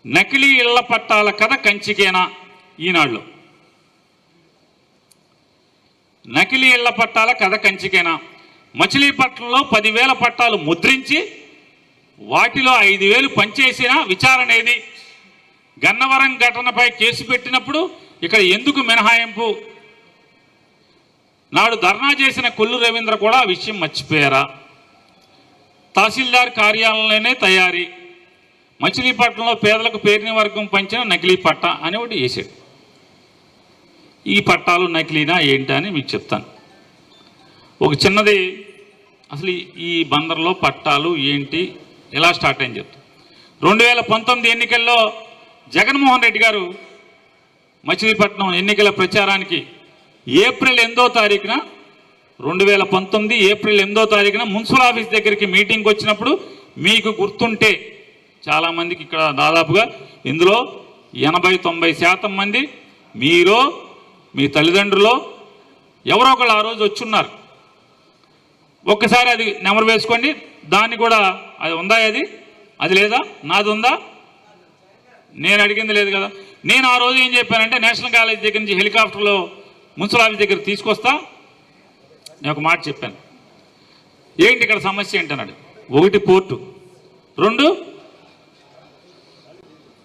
నకిలీ ఇళ్ల పట్టాల కథ కంచికేనా ఈనాడులో. నకిలీ ఇళ్ల పట్టాల కథ కంచికేనా. మచిలీపట్నంలో 10,000 పట్టాలు ముద్రించి వాటిలో 5,000 పనిచేసిన విచారణ ఏది? గన్నవరం ఘటనపై కేసు పెట్టినప్పుడు ఇక్కడ ఎందుకు మినహాయింపు? నాడు ధర్నా చేసిన కొల్లు రవీంద్ర కూడా ఆ విషయం మర్చిపోయారా? తహసీల్దార్ కార్యాలయంలోనే తయారీ, మచిలీపట్నంలో పేదలకు పేరిన వర్గం పంచిన నకిలీ పట్టా అని ఒకటి వేసాడు. ఈ పట్టాలు నకిలీనా ఏంటా అని మీకు చెప్తాను. ఒక చిన్నది, అసలు ఈ బందర్లో పట్టాలు ఏంటి, ఎలా స్టార్ట్ అయింది చెప్తాను. 2019 ఎన్నికల్లో జగన్మోహన్ రెడ్డి గారు మచిలీపట్నం ఎన్నికల ప్రచారానికి ఏప్రిల్ 8వ తారీఖున 2019 ఏప్రిల్ 8వ తారీఖున మున్సిపల్ ఆఫీస్ దగ్గరికి మీటింగ్కి వచ్చినప్పుడు మీకు గుర్తుంటే చాలామందికి ఇక్కడ దాదాపుగా ఇందులో 80-90% మంది మీరో మీ తల్లిదండ్రులో ఎవరో ఒకళ్ళు ఆ రోజు వచ్చున్నారు. ఒక్కసారి అది నెమరు వేసుకోండి. దాన్ని కూడా అది ఉందా, అది లేదా, నాది ఉందా? నేను అడిగింది లేదు కదా. నేను ఆ రోజు ఏం చెప్పానంటే నేషనల్ కాలేజ్ దగ్గర నుంచి హెలికాప్టర్లో మున్సిపల్ ఆఫీస్ దగ్గర తీసుకొస్తా. నేను ఒక మాట చెప్పాను, ఏంటి ఇక్కడ సమస్య ఏంటన్నాడు. 1 పోర్టు, 2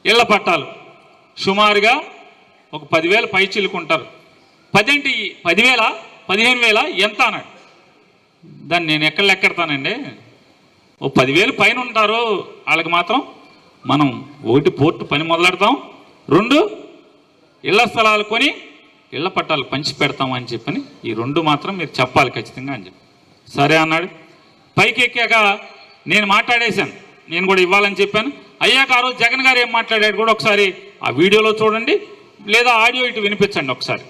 ఇళ్ల పట్టాలు, సుమారుగా ఒక 10,000 పై చిలుకుంటారు. 10 అంటే 10,000 15,000 ఎంత అన్నాడు. దాన్ని నేను ఎక్కడ లెక్కెడతానండి. ఓ 10,000 పైన ఉంటారు వాళ్ళకి మాత్రం మనం 1 పోర్టు పని మొదలెడతాం, 2 ఇళ్ల స్థలాలు కొని ఇళ్ల పట్టాలు పంచి పెడతాం అని చెప్పని ఈ 2 మాత్రం మీరు చెప్పాలి ఖచ్చితంగా అని చెప్పి సరే అన్నాడు. పైకి ఎక్కాక నేను మాట్లాడేశాను, నేను కూడా ఇవ్వాలని చెప్పాను. అయ్యాక ఆ రోజు జగన్ గారు ఏం మాట్లాడాడు కూడా ఒకసారి ఆ వీడియోలో చూడండి, లేదా ఆడియో ఇటు వినిపించండి ఒకసారి.